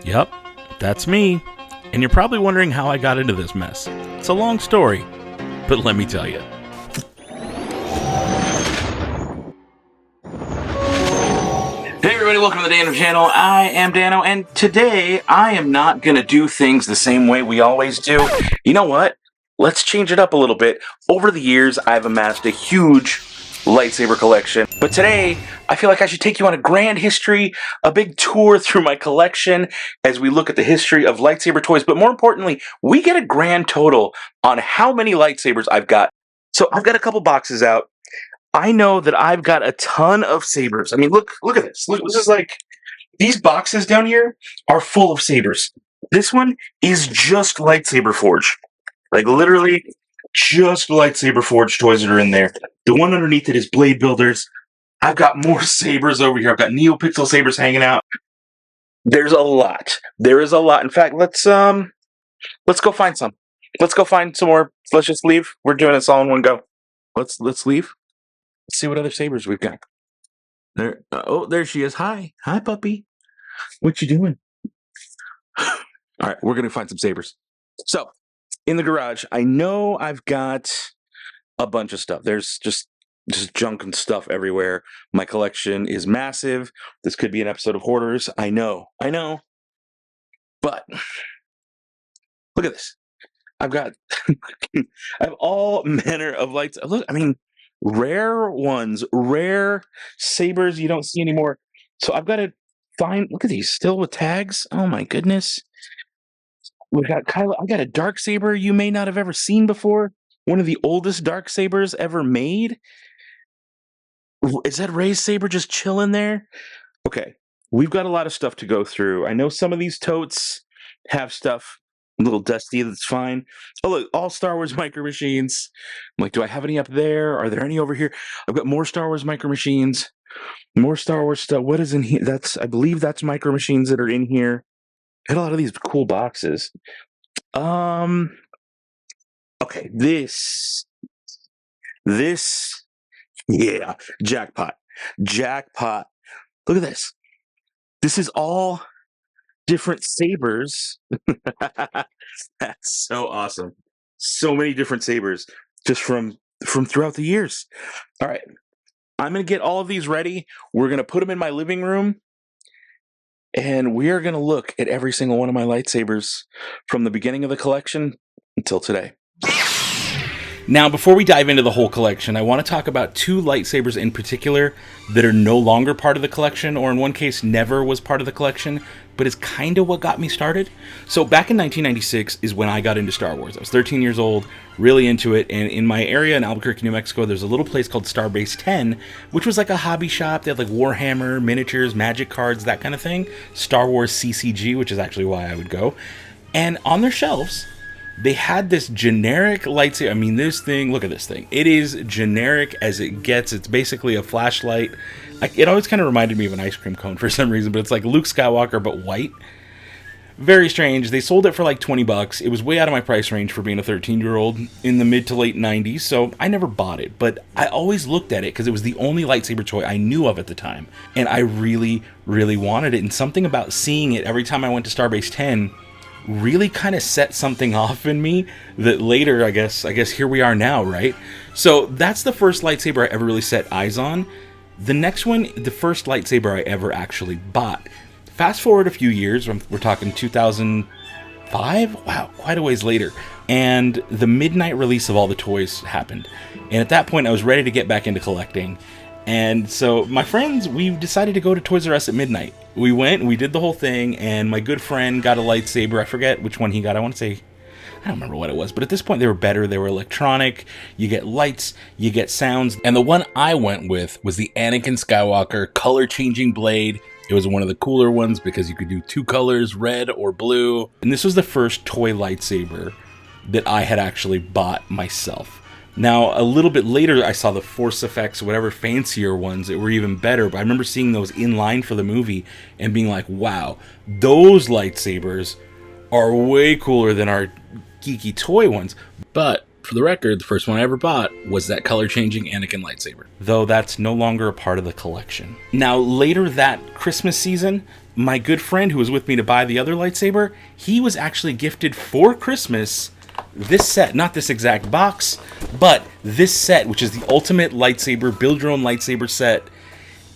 Yep, that's me. And you're probably wondering how I got into this mess. It's a long story, but let me tell you. Hey everybody, welcome to the Dano channel. I am Dano, and today I am not going to do things the same way we always do. You know what? Let's change it up a little bit. Over the years, I've amassed a huge lightsaber collection, but today I feel like I should take you on a grand history, a big tour through my collection as we look at the history of lightsaber toys, but more importantly, we get a grand total on how many lightsabers I've got. So I've got a couple boxes out. I know that I've got a ton of sabers. I mean, look at this. Look, this is like, these boxes down here are full of sabers. This one is just Lightsaber Forge. Like, literally, just Lightsaber Forge toys that are in there. The one underneath it is Bladebuilders. I've got more sabers over here. I've got Neopixel sabers hanging out. There's a lot. There is a lot. In fact, let's go find some. Let's go find some more. Let's just leave. We're doing this all in one go. Let's leave. Let's see what other sabers we've got. There. Oh, there she is. Hi, puppy. What you doing? All right, we're gonna find some sabers. So, in the garage, I know I've got a bunch of stuff. There's just junk and stuff everywhere. My collection is massive. This could be an episode of Hoarders. I know. But look at this. I've got I have all manner of lights. Look, I mean, rare ones, rare sabers you don't see anymore. So I've got to find. Look at these, still with tags. Oh my goodness. We've got Kylo. I've got a Darksaber you may not have ever seen before. One of the oldest Darksabers ever made. Is that Rey's saber just chilling there? Okay, we've got a lot of stuff to go through. I know some of these totes have stuff a little dusty. That's fine. Oh look, all Star Wars Micro Machines. I'm like, do I have any up there? Are there any over here? I've got more Star Wars Micro Machines. More Star Wars stuff. What is in here? I believe that's Micro Machines that are in here. I had a lot of these cool boxes. Okay, this, yeah, jackpot. Look at this. This is all different sabers. That's so awesome. So many different sabers just from throughout the years. All right, I'm gonna get all of these ready. We're gonna put them in my living room. And we are going to look at every single one of my lightsabers from the beginning of the collection until today. Now, before we dive into the whole collection, I want to talk about two lightsabers in particular that are no longer part of the collection, or in one case, never was part of the collection, but is kind of what got me started. So back in 1996 is when I got into Star Wars. I was 13 years old, really into it, and in my area in Albuquerque, New Mexico, there's a little place called Starbase 10, which was like a hobby shop. They had like Warhammer, miniatures, magic cards, that kind of thing. Star Wars CCG, which is actually why I would go. And on their shelves, they had this generic lightsaber. I mean, this thing, look at this thing. It is generic as it gets. It's basically a flashlight. It always kind of reminded me of an ice cream cone for some reason, but it's like Luke Skywalker, but white. Very strange. They sold it for like $20. It was way out of my price range for being a 13-year-old in the mid to late 90s, so I never bought it. But I always looked at it because it was the only lightsaber toy I knew of at the time. And I really, really wanted it. And something about seeing it every time I went to Starbase 10 really kind of set something off in me that later, I guess here we are now, right? So that's the first lightsaber I ever really set eyes on. The next one, the first lightsaber I ever actually bought. Fast forward a few years, we're talking 2005? Wow, quite a ways later. And the midnight release of all the toys happened. And at that point, I was ready to get back into collecting. And so my friends, we decided to go to Toys R Us at midnight. We went, we did the whole thing, and my good friend got a lightsaber. I forget which one he got. I want to say, I don't remember what it was, but at this point they were better. They were electronic. You get lights, you get sounds. And the one I went with was the Anakin Skywalker color-changing blade. It was one of the cooler ones because you could do two colors, red or blue. And this was the first toy lightsaber that I had actually bought myself. Now, a little bit later, I saw the Force Effects, whatever fancier ones that were even better. But I remember seeing those in line for the movie and being like, wow, those lightsabers are way cooler than our geeky toy ones. But for the record, the first one I ever bought was that color-changing Anakin lightsaber, though that's no longer a part of the collection. Now, later that Christmas season, my good friend who was with me to buy the other lightsaber, he was actually gifted for Christmas this set, not this exact box, but this set, which is the ultimate lightsaber, build your own lightsaber set.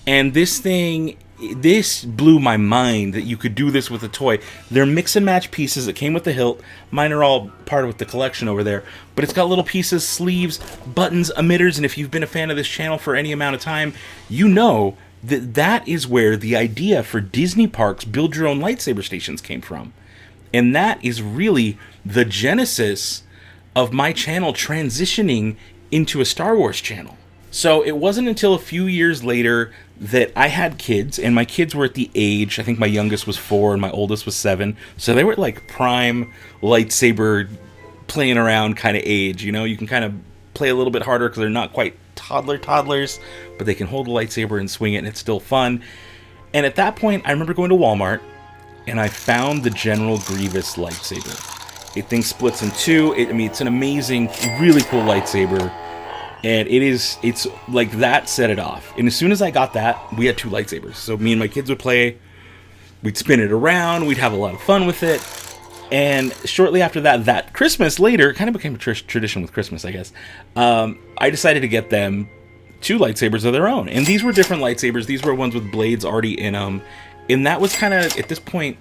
And this thing, this blew my mind that you could do this with a toy. They're mix and match pieces that came with the hilt. Mine are all part of the collection over there. But it's got little pieces, sleeves, buttons, emitters, and if you've been a fan of this channel for any amount of time, you know that that is where the idea for Disney Parks build your own lightsaber stations came from. And that is really the genesis of my channel transitioning into a Star Wars channel. So it wasn't until a few years later that I had kids, and my kids were at the age, I think my youngest was 4 and my oldest was 7. So they were like prime lightsaber playing around kind of age. You know, you can kind of play a little bit harder because they're not quite toddlers, but they can hold a lightsaber and swing it, and it's still fun. And at that point, I remember going to Walmart, and I found the General Grievous lightsaber. It thing splits in two. It's an amazing, really cool lightsaber. And it's like that set it off. And as soon as I got that, we had 2 lightsabers. So me and my kids would play. We'd spin it around. We'd have a lot of fun with it. And shortly after that, that Christmas later, it kind of became a tradition with Christmas, I guess. I decided to get them 2 lightsabers of their own. And these were different lightsabers. These were ones with blades already in them. And that was kind of, at this point,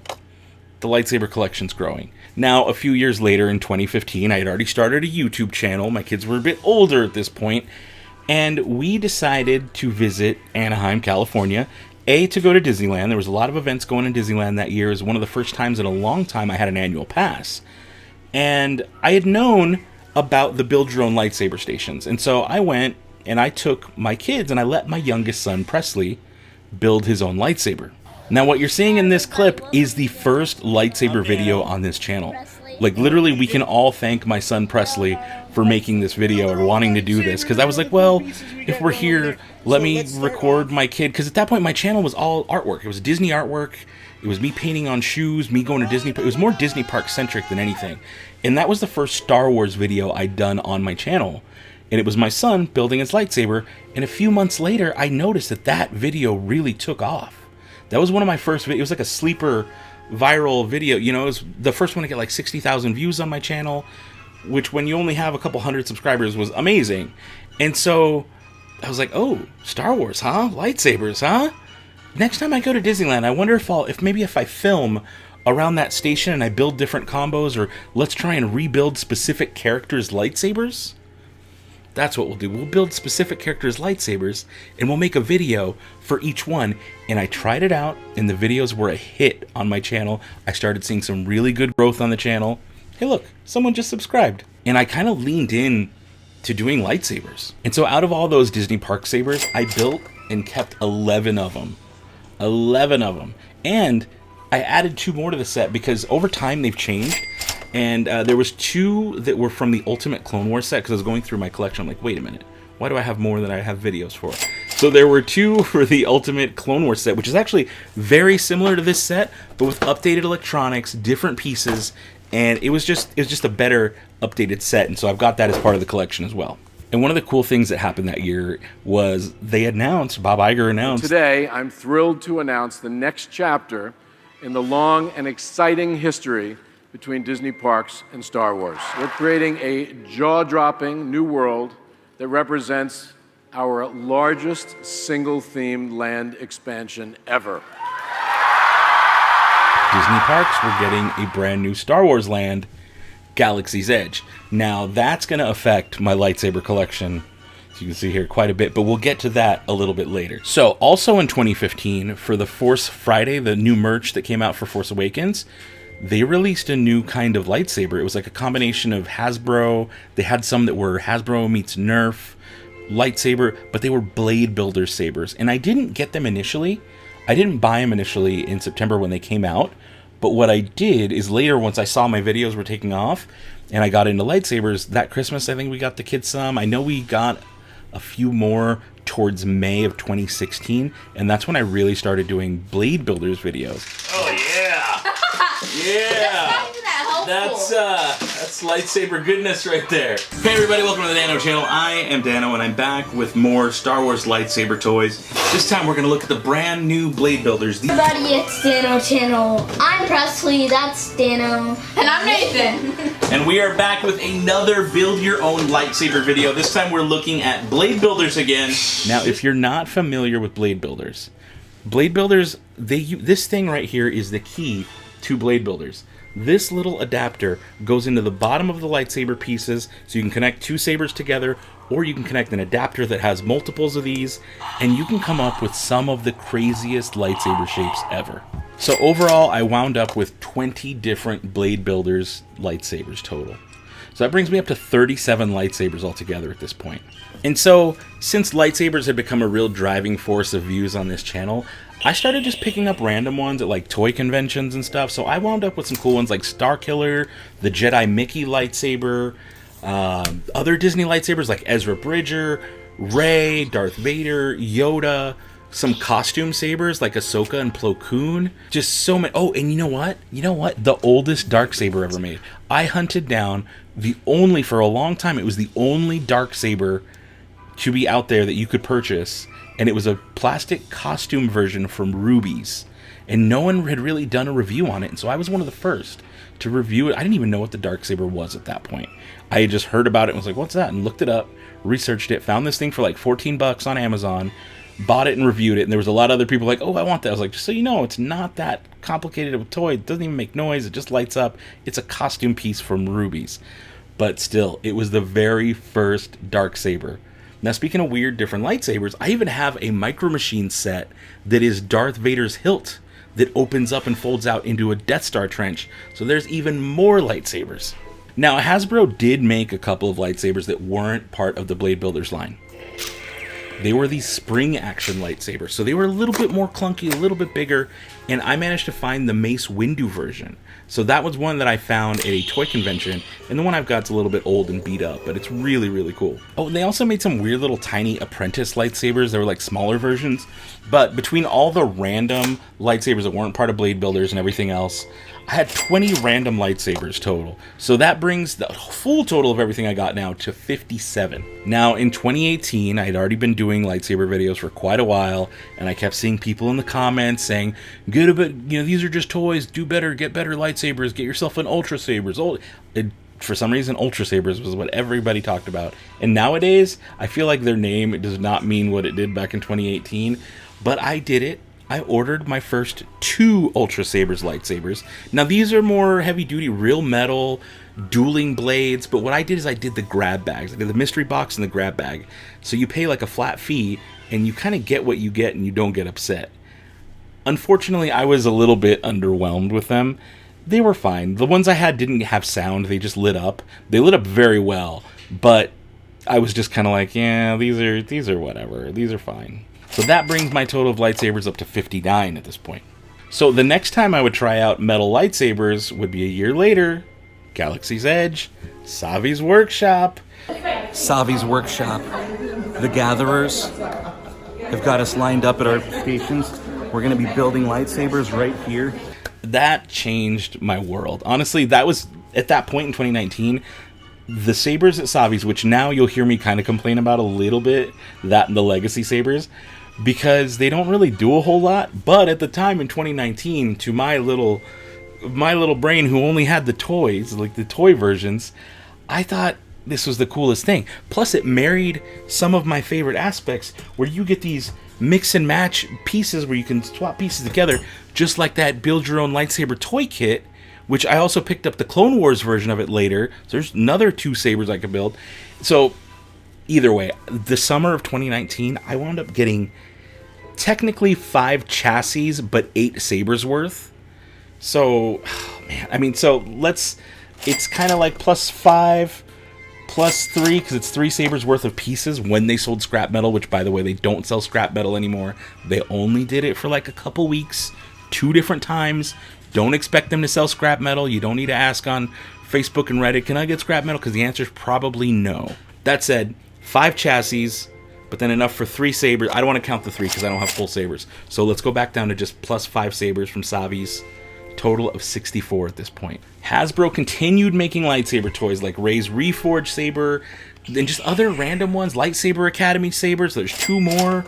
the lightsaber collection's growing. Now, a few years later, in 2015, I had already started a YouTube channel. My kids were a bit older at this point. And we decided to visit Anaheim, California. To go to Disneyland. There was a lot of events going in Disneyland that year. It was one of the first times in a long time I had an annual pass. And I had known about the build your own lightsaber stations. And so I went and I took my kids and I let my youngest son, Presley, build his own lightsaber. Now what you're seeing in this clip is the first lightsaber video on this channel. Like literally we can all thank my son Presley for making this video or wanting to do this. Because I was like, well, if we're here, let me record my kid. Because at that point my channel was all artwork. It was Disney artwork. It was me painting on shoes, me going to Disney. It was more Disney park centric than anything. And that was the first Star Wars video I'd done on my channel. And it was my son building his lightsaber. And a few months later, I noticed that that video really took off. That was one of my first videos. It was like a sleeper viral video. You know, it was the first one to get like 60,000 views on my channel, which when you only have a couple hundred subscribers was amazing. And so I was like, oh, Star Wars, huh? Lightsabers, huh? Next time I go to Disneyland, I wonder if I film around that station and I build different combos, or let's try and rebuild specific characters' lightsabers. That's what we'll do. We'll build specific characters' lightsabers, and we'll make a video for each one. And I tried it out, and the videos were a hit on my channel. I started seeing some really good growth on the channel. Hey, look, someone just subscribed. And I kind of leaned in to doing lightsabers. And so out of all those Disney Park sabers, I built and kept 11 of them. 11 of them. And I added 2 more to the set because over time they've changed. And there was 2 that were from the Ultimate Clone Wars set because I was going through my collection. I'm like, wait a minute. Why do I have more than I have videos for? So there were 2 for the Ultimate Clone Wars set, which is actually very similar to this set, but with updated electronics, different pieces, and it was just a better updated set. And so I've got that as part of the collection as well. And one of the cool things that happened that year was Bob Iger announced. Today, I'm thrilled to announce the next chapter in the long and exciting history between Disney Parks and Star Wars. We're creating a jaw-dropping new world that represents our largest single-themed land expansion ever. Disney Parks, we're getting a brand new Star Wars land, Galaxy's Edge. Now, that's going to affect my lightsaber collection, as you can see here, quite a bit, but we'll get to that a little bit later. So, also in 2015, for the Force Friday, the new merch that came out for Force Awakens, they released a new kind of lightsaber. It was like a combination of Hasbro. They had some that were Hasbro meets Nerf lightsaber, but they were Bladebuilders sabers. And I didn't get them initially. I didn't buy them initially in September when they came out. But what I did is later, once I saw my videos were taking off and I got into lightsabers, that Christmas I think we got the kids some. I know we got a few more towards May of 2016. And that's when I really started doing Bladebuilders videos. Oh, yeah! Yeah! That's lightsaber goodness right there. Hey everybody, welcome to the Dano channel. I am Dano and I'm back with more Star Wars lightsaber toys. This time we're gonna look at the brand new Bladebuilders. Everybody, it's Dano channel. I'm Presley, that's Dano. And I'm Nathan. And we are back with another build your own lightsaber video. This time we're looking at Bladebuilders again. Now if you're not familiar with Bladebuilders, this thing right here is the key to Bladebuilders. This little adapter goes into the bottom of the lightsaber pieces, so you can connect two sabers together, or you can connect an adapter that has multiples of these, and you can come up with some of the craziest lightsaber shapes ever. So overall, I wound up with 20 different Bladebuilders lightsabers total. So that brings me up to 37 lightsabers altogether at this point. And so, since lightsabers had become a real driving force of views on this channel, I started just picking up random ones at like toy conventions and stuff. So I wound up with some cool ones like Starkiller, the Jedi Mickey lightsaber, other Disney lightsabers like Ezra Bridger, Rey, Darth Vader, Yoda, some costume sabers like Ahsoka and Plo Koon. Just so many. Oh, and you know what? The oldest Darksaber ever made. I hunted down for a long time, it was the only Darksaber to be out there that you could purchase. And it was a plastic costume version from Ruby's. And no one had really done a review on it. And so I was one of the first to review it. I didn't even know what the Darksaber was at that point. I had just heard about it and was like, what's that? And looked it up, researched it, found this thing for like 14 bucks on Amazon, bought it and reviewed it. And there was a lot of other people like, oh, I want that. I was like, just so you know, it's not that complicated of a toy. It doesn't even make noise. It just lights up. It's a costume piece from Ruby's. But still, it was the very first Darksaber. Now, speaking of weird, different lightsabers, I even have a Micro Machines set that is Darth Vader's hilt that opens up and folds out into a Death Star trench. So there's even more lightsabers. Now, Hasbro did make a couple of lightsabers that weren't part of the Bladebuilders line. They were these spring action lightsabers. So they were a little bit more clunky, a little bit bigger, and I managed to find the Mace Windu version. So that was one that I found at a toy convention, and the one I've got's a little bit old and beat up, but it's really, really cool. Oh, and they also made some weird little tiny apprentice lightsabers. They were like smaller versions, but between all the random lightsabers that weren't part of Bladebuilders and everything else, I had 20 random lightsabers total. So that brings the full total of everything I got now to 57. Now, in 2018, I had already been doing lightsaber videos for quite a while, and I kept seeing people in the comments saying, "Good, but these are just toys. Do better, get better lightsabers. Get yourself an Ultrasabers." For some reason, Ultrasabers was what everybody talked about. And nowadays, I feel like their name does not mean what it did back in 2018. But I did it. I ordered my first 2 Ultrasabers lightsabers. Now, these are more heavy-duty, real metal, dueling blades. But what I did is I did the grab bags. I did the mystery box and the grab bag. So you pay like a flat fee, and you kind of get what you get, and you don't get upset. Unfortunately, I was a little bit underwhelmed with them. They were fine. The ones I had didn't have sound. They just lit up. They lit up very well, but I was just kind of like, yeah, these are whatever. These are fine. So that brings my total of lightsabers up to 59 at this point. So the next time I would try out metal lightsabers would be a year later. Galaxy's Edge, Savi's Workshop. Savi's Workshop. The Gatherers have got us lined up at our stations. We're going to be building lightsabers right here. That changed my world. Honestly, that was, at that point in 2019, the sabers at Savi's, which now you'll hear me kind of complain about a little bit, that and the Legacy sabers, because they don't really do a whole lot. But at the time in 2019, to my little brain who only had the toys, like the toy versions, I thought this was the coolest thing. Plus, it married some of my favorite aspects, where you get these mix and match pieces where you can swap pieces together, just like that build your own lightsaber toy kit, which I also picked up the Clone Wars version of it later. So there's another 2 sabers I could build. So either way, the summer of 2019, I wound up getting technically 5 chassis, but 8 sabers worth. So, oh man, I mean, so it's kind of like +5, +3, because it's 3 sabers worth of pieces when they sold scrap metal, which, by the way, they don't sell scrap metal anymore. They only did it for like a couple weeks, 2 different times. Don't expect them to sell scrap metal. You don't need to ask on Facebook and Reddit, can I get scrap metal? Because the answer is probably no. That said, 5 chassis, but then enough for 3 sabers. I don't want to count the 3 because I don't have full sabers. So let's go back down to just +5 sabers from Savi's. Total of 64 at this point. Hasbro continued making lightsaber toys like Rey's Reforged saber, and just other random ones. Lightsaber Academy sabers. There's 2 more.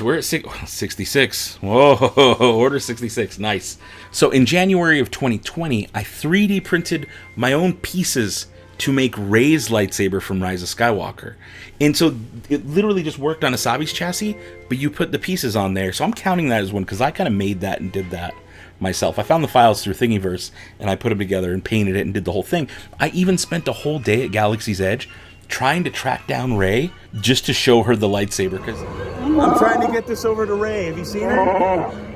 We're at 66. Whoa, order 66. Nice. So in January of 2020, I 3D printed my own pieces to make Rey's lightsaber from Rise of Skywalker. And so it literally just worked on a Savi's chassis, but you put the pieces on there. So I'm counting that as one because I kind of made that and did that myself. I found the files through Thingiverse and I put them together and painted it and did the whole thing. I even spent a whole day at Galaxy's Edge trying to track down Rey just to show her the lightsaber, because I'm trying to get this over to Rey. Have you seen her?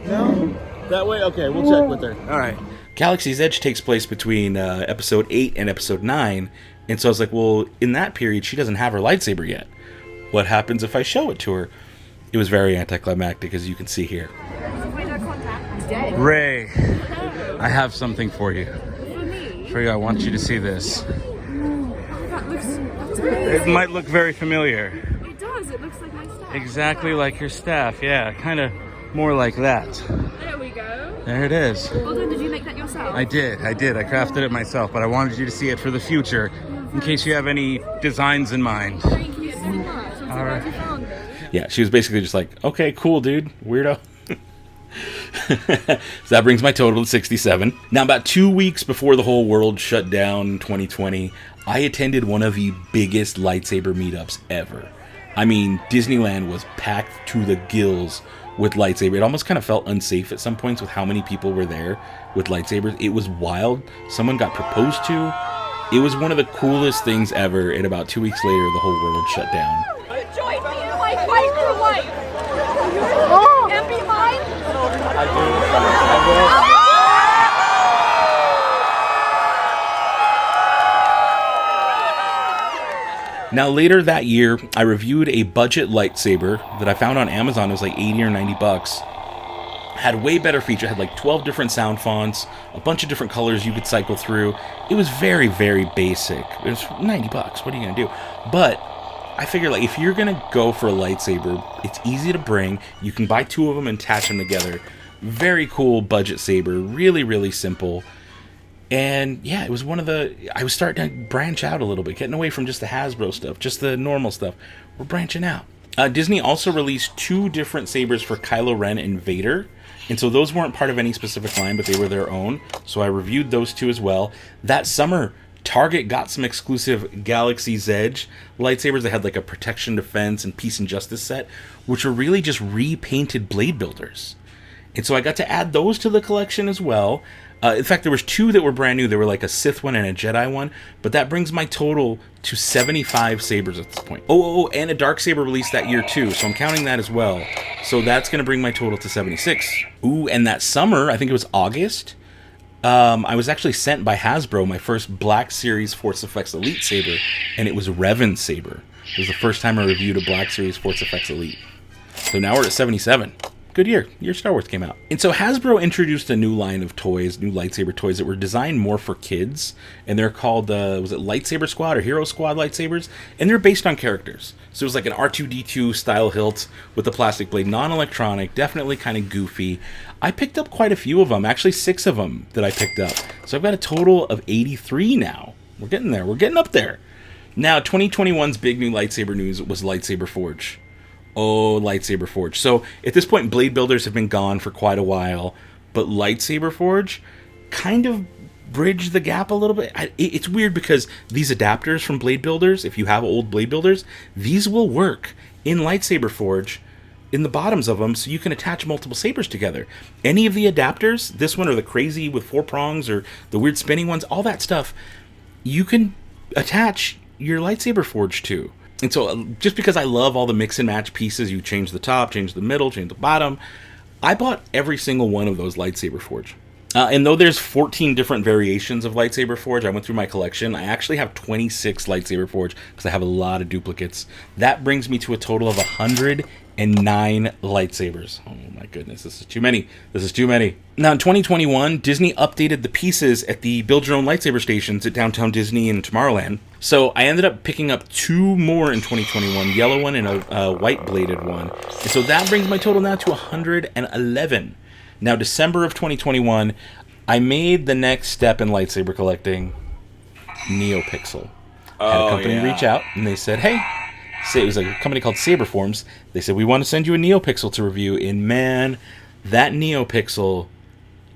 No? That way? Okay, we'll check with her. All right. Galaxy's Edge takes place between episode 8 and episode 9, and so I was like, well, in that period, she doesn't have her lightsaber yet. What happens if I show it to her? It was very anticlimactic, as you can see here. Rey, I have something for you. For you, I want you to see this. It might look very familiar. It does, it looks like my staff. Exactly like your staff, yeah, kind of more like that. There we go. There it is. Well done, did you make that yourself? I did. I crafted it myself, but I wanted you to see it for the future, in case you have any designs in mind. Thank you so much. I'm so glad you found it. Yeah, she was basically just like, okay, cool, dude, weirdo. So that brings my total to 67. Now, about 2 weeks before the whole world shut down in 2020, I attended one of the biggest lightsaber meetups ever. I mean, Disneyland was packed to the gills with lightsaber. It almost kind of felt unsafe at some points with how many people were there with lightsabers. It was wild. Someone got proposed to. It was one of the coolest things ever, and about 2 weeks later, the whole world shut down. Join me in my fight for life! And be mine! Now, later that year, I reviewed a budget lightsaber that I found on Amazon. It was like 80 or 90 bucks. Had way better feature. Had like 12 different sound fonts, a bunch of different colors you could cycle through. It was very, very basic. It was 90 bucks. What are you going to do? But I figure, like, if you're going to go for a lightsaber, it's easy to bring. You can buy 2 of them and attach them together. Very cool budget saber. Really, really simple. And yeah, it was one of the... I was starting to branch out a little bit, getting away from just the Hasbro stuff, just the normal stuff. We're branching out. Disney also released 2 different sabers for Kylo Ren and Vader. And so those weren't part of any specific line, but they were their own. So I reviewed those 2 as well. That summer, Target got some exclusive Galaxy's Edge lightsabers that had like a protection, defense, and peace and justice set, which were really just repainted Bladebuilders. And so I got to add those to the collection as well. In fact, there was 2 that were brand new. There were like a Sith one and a Jedi one. But that brings my total to 75 sabers at this point. Oh, and a Darksaber released that year too. So I'm counting that as well. So that's going to bring my total to 76. Ooh, and that summer, I think it was August, I was actually sent by Hasbro my first Black Series Force Effects Elite saber. And it was Revan saber. It was the first time I reviewed a Black Series Force Effects Elite. So now we're at 77. Good year Star Wars came out. And so Hasbro introduced a new line of toys, new lightsaber toys that were designed more for kids, and they're called, was it Lightsaber Squad or Hero Squad lightsabers? And they're based on characters. So it was like an R2-D2 style hilt with a plastic blade, non-electronic, definitely kind of goofy. I picked up quite a few of them, actually 6 of them that I picked up. So I've got a total of 83 now. We're getting there, we're getting up there. Now, 2021's big new lightsaber news was Lightsaber Forge. Oh, Lightsaber Forge. So at this point, Bladebuilders have been gone for quite a while, but Lightsaber Forge kind of bridged the gap a little bit. It's weird because these adapters from Bladebuilders, if you have old Bladebuilders, these will work in Lightsaber Forge in the bottoms of them, so you can attach multiple sabers together. Any of the adapters, this one or the crazy with 4 prongs or the weird spinning ones, all that stuff, you can attach your Lightsaber Forge to. And so just because I love all the mix and match pieces, you change the top, change the middle, change the bottom, I bought every single one of those Lightsaber Forge. And though there's 14 different variations of Lightsaber Forge, I went through my collection. I actually have 26 Lightsaber Forge because I have a lot of duplicates. That brings me to a total of 109 lightsabers. Oh my goodness, this is too many. This is too many. Now in 2021, Disney updated the pieces at the Build Your Own Lightsaber stations at Downtown Disney and Tomorrowland. So I ended up picking up 2 more in 2021, yellow one and a white bladed one. And so that brings my total now to 111. Now, December of 2021, I made the next step in lightsaber collecting, Neopixel. I had a company reach out, and they said, hey, it was a company called Saber Forms. They said, we want to send you a Neopixel to review. And man, that Neopixel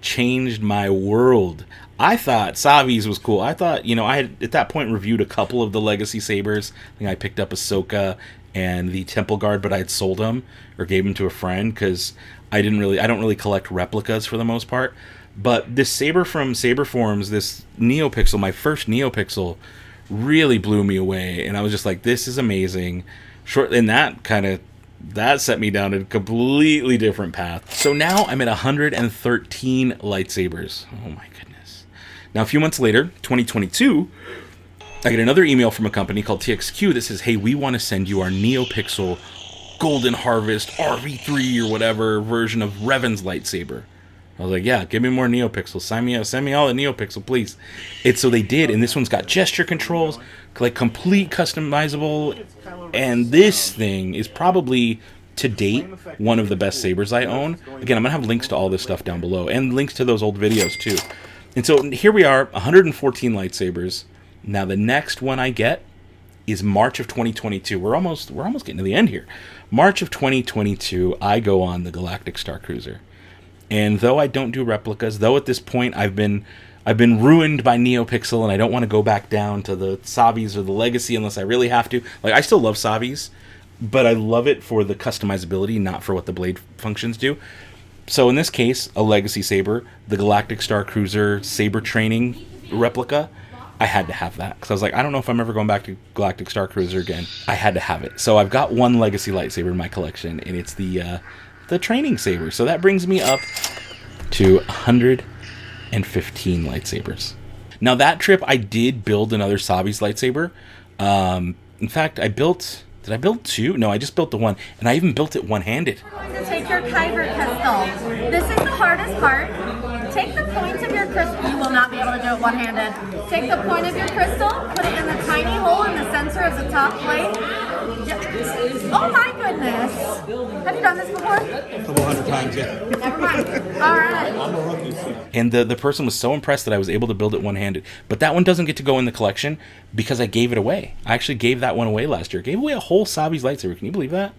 changed my world. I thought Savi's was cool. I thought, I had at that point reviewed a couple of the Legacy Sabers. I think I picked up Ahsoka and the Temple Guard, but I had sold them or gave them to a friend because I don't really collect replicas for the most part. But this saber from Saber Forms, this Neopixel, my first Neopixel, really blew me away. And I was just like, this is amazing. And that set me down a completely different path. So now I'm at 113 lightsabers. Oh my goodness. Now, a few months later, 2022, I get another email from a company called TXQ that says, hey, we want to send you our Neopixel Golden Harvest RV3 or whatever version of Revan's lightsaber. I was like, yeah, give me more Neopixels. Send me all the Neopixel, please. So they did, and this one's got gesture controls, like complete customizable, and this thing is probably, to date, one of the best sabers I own. Again, I'm going to have links to all this stuff down below, and links to those old videos, too. And so here we are, 114 lightsabers. Now, the next one I get is March of 2022. We're almost getting to the end here. March of 2022, I go on the Galactic Starcruiser. And though I don't do replicas, though at this point I've been ruined by Neopixel and I don't want to go back down to the Savis or the Legacy unless I really have to. Like, I still love Savis, but I love it for the customizability, not for what the blade functions do. So in this case, a Legacy Saber, the Galactic Starcruiser Saber Training replica, I had to have that. Because I was like, I don't know if I'm ever going back to Galactic Starcruiser again. I had to have it. So I've got one Legacy lightsaber in my collection, and it's the training saber. So that brings me up to 115 lightsabers. Now, that trip, I did build another Savi's lightsaber. In fact, did I build two? No, I just built the one, and I even built it one-handed. We're going to take your kyber pistol. This is the hardest part. Take the point of your crystal. You will not be able to do it one-handed. Take the point of your crystal, put it in the tiny hole in the center of the top plate. Oh my goodness! Have you done this before? A couple hundred times, yeah. Never mind. All right. I'm a rookie, so. And the person was so impressed that I was able to build it one-handed. But that one doesn't get to go in the collection because I gave it away. I actually gave that one away last year. I gave away a whole Savi's lightsaber. Can you believe that?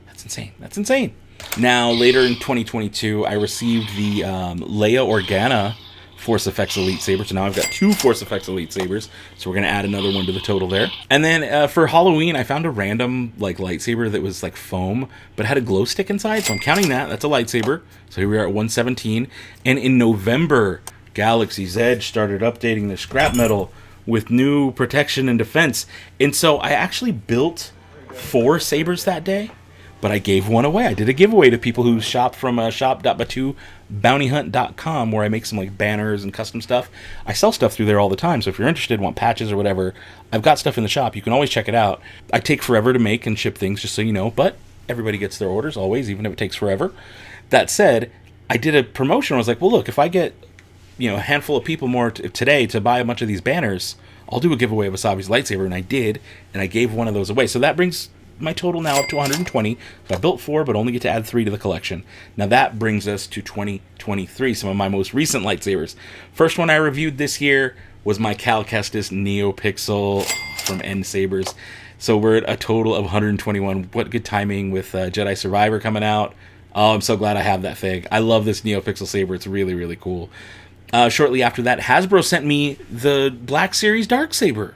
That's insane. That's insane. Now, later in 2022, I received the Leia Organa Force Effects Elite Saber. So now I've got two Force Effects Elite Sabers. So we're going to add another one to the total there. And then for Halloween, I found a random lightsaber that was like foam, but had a glow stick inside. So I'm counting that. That's a lightsaber. So here we are at 117. And in November, Galaxy's Edge started updating the scrap metal with new protection and defense. And so I actually built 4 sabers that day. But I gave one away. I did a giveaway to people who shop from shop.batubountyhunt.com, where I make some like banners and custom stuff. I sell stuff through there all the time, so if you're interested, want patches or whatever, I've got stuff in the shop. You can always check it out. I take forever to make and ship things, just so you know, but everybody gets their orders always, even if it takes forever. That said, I did a promotion. I was like, well, look, if I get a handful of people more today to buy a bunch of these banners, I'll do a giveaway of a Savi's lightsaber, and I did, and I gave one of those away. So that brings my total now up to 120. So I built 4, but only get to add 3 to the collection. Now that brings us to 2023, some of my most recent lightsabers. First one I reviewed this year was my Kestis Neopixel from NSabers. So we're at a total of 121. What good timing with Jedi Survivor coming out. Oh, I'm so glad I have that thing. I love this Neopixel saber. It's really, really cool. Shortly after that, Hasbro sent me the Black Series Darksaber.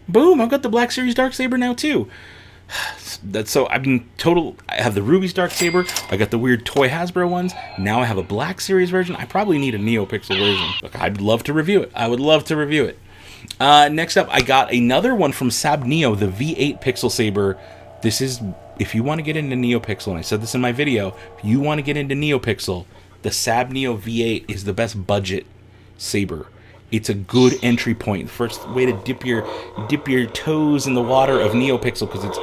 Boom, I've got the Black Series Darksaber now too. So I have the Ruby's Darksaber. I got the weird toy Hasbro ones. Now I have a Black Series version. I probably need a Neopixel version. Look, I'd love to review it. I would love to review it. Next up, I got another one from Sab Neo, the V8 Pixel Saber. This is, if you want to get into Neopixel, and I said this in my video, if you want to get into Neopixel, the Sab Neo V8 is the best budget saber. It's a good entry point. First way to dip your toes in the water of Neopixel, because it's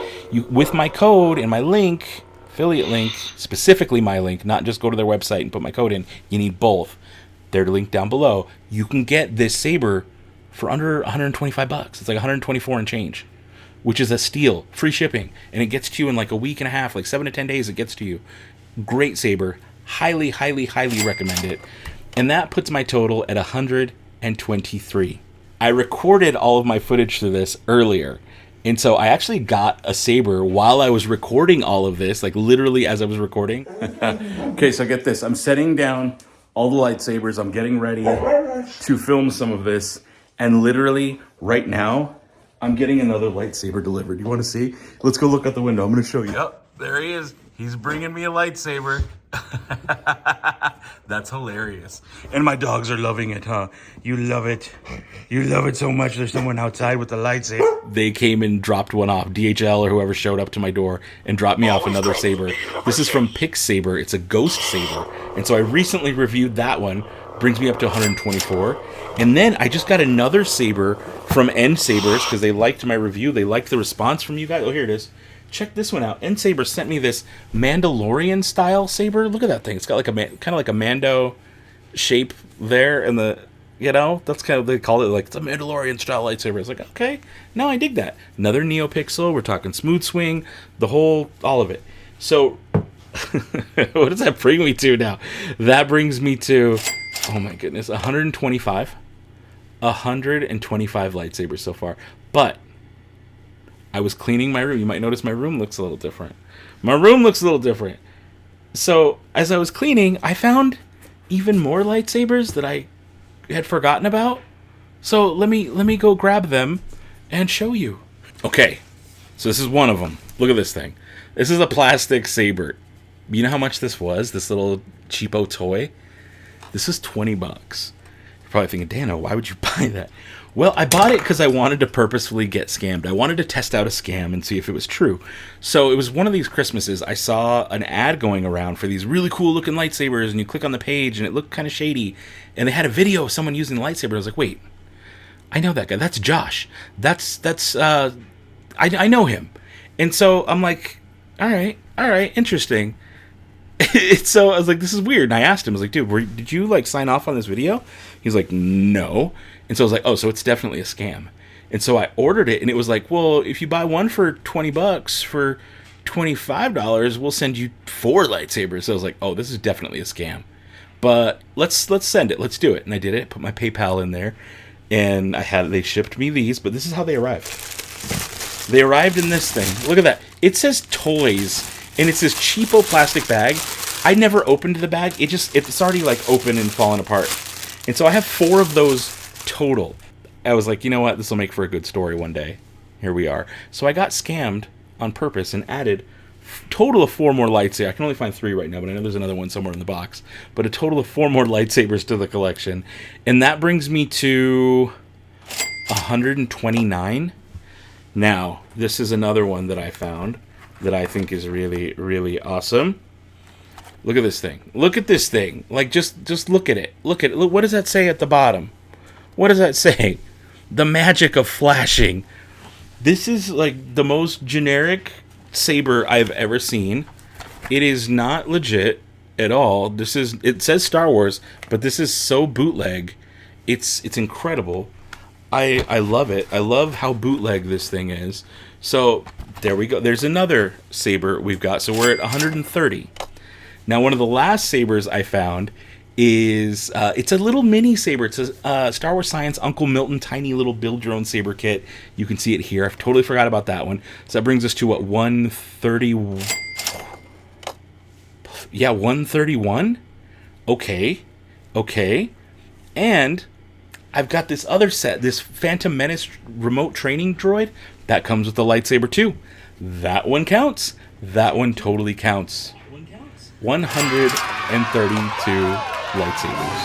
with my code and my link, affiliate link, specifically my link, not just go to their website and put my code in. You need both. They're linked down below. You can get this saber for under 125 bucks. It's like 124 and change, which is a steal. Free shipping, and it gets to you in like a week and a half, like 7 to 10 days. It gets to you. Great saber. Highly, highly, highly recommend it. And that puts my total at 123. I recorded all of my footage to this earlier. And so I actually got a saber while I was recording all of this, like literally as I was recording. Okay, so get this. I'm setting down all the lightsabers. I'm getting ready to film some of this. And literally right now, I'm getting another lightsaber delivered. You want to see? Let's go look out the window. I'm going to show you. Yep, there he is. He's bringing me a lightsaber. That's hilarious. And my dogs are loving it, huh? You love it. You love it so much. There's someone outside with the lightsaber. They came and dropped one off. DHL or whoever showed up to my door and dropped me off another saber. This is from Pixsaber. It's a ghost saber. And so I recently reviewed that one. Brings me up to 124. And then I just got another saber from NSabers because they liked my review. They liked the response from you guys. Oh, here it is. Check this one out. NSabers sent me this Mandalorian style saber. Look at that thing. It's got like a kind of like a Mando shape there, and that's kind of, they call it like it's a Mandalorian style lightsaber. It's like, okay, now I dig that. Another Neopixel. We're talking smooth swing, all of it. So what does that bring me to now? That brings me to, oh my goodness, 125. 125 lightsabers so far. But I was cleaning my room. You might notice my room looks a little different. So as I was cleaning, I found even more lightsabers that I had forgotten about. So let me go grab them and show you. Okay, so this is one of them. Look at this thing. This is a plastic saber. You know how much this was? This little cheapo toy? This is $20. You're probably thinking, Dano, why would you buy that? Well, I bought it because I wanted to purposefully get scammed. I wanted to test out a scam and see if it was true. So it was one of these Christmases. I saw an ad going around for these really cool looking lightsabers, and you click on the page and it looked kind of shady. And they had a video of someone using the lightsaber. I was like, wait, I know that guy. That's Josh. I know him. And so I'm like, all right, interesting. So I was like, this is weird. And I asked him, I was like, dude, did you like sign off on this video? He's like, no. And so I was like, oh, so it's definitely a scam. And so I ordered it, and it was like, well, if you buy one for $20 for $25, we'll send you 4 lightsabers. So I was like, oh, this is definitely a scam. But let's send it. Let's do it. And I did it. Put my PayPal in there, and they shipped me these. But this is how they arrived. They arrived in this thing. Look at that. It says toys, and it's this cheapo plastic bag. I never opened the bag. It's already like open and falling apart. And so I have 4 of those total. I was like, you know what? This will make for a good story one day. Here we are. So I got scammed on purpose and added total of 4 more lightsabers. I can only find 3 right now, but I know there's another one somewhere in the box. But a total of 4 more lightsabers to the collection. And that brings me to 129. Now, this is another one that I found that I think is really, really awesome. Look at this thing. Look at this thing. Like, just look at it. Look, what does that say at the bottom? What does that say? The magic of flashing. This is like the most generic saber I've ever seen. It is not legit at all. It says Star Wars, but this is so bootleg. It's incredible. I love it. I love how bootleg this thing is. So there we go. There's another saber we've got. So we're at 130. Now, one of the last sabers I found is it's a little mini saber. It's a Star Wars Science Uncle Milton tiny little build your own saber kit. You can see it here. I've totally forgot about that one. So that brings us to what, 130? Yeah, 131. Okay. And I've got this other set, this Phantom Menace remote training droid that comes with the lightsaber too. That one counts. That one totally counts. 132 lightsabers.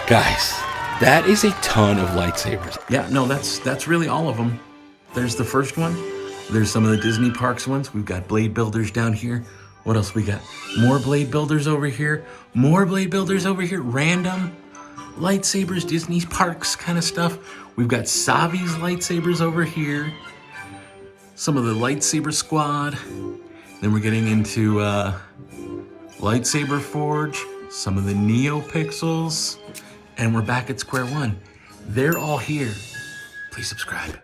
Guys, that is a ton of lightsabers. Yeah, no, that's really all of them. There's the first one. There's some of the Disney Parks ones. We've got Bladebuilders down here. What else we got? More Bladebuilders over here. More Bladebuilders over here. Random lightsabers, Disney Parks kind of stuff. We've got Savi's lightsabers over here. Some of the Lightsaber Squad. Then we're getting into Lightsaber Forge, some of the Neopixels, and we're back at square one. They're all here. Please subscribe.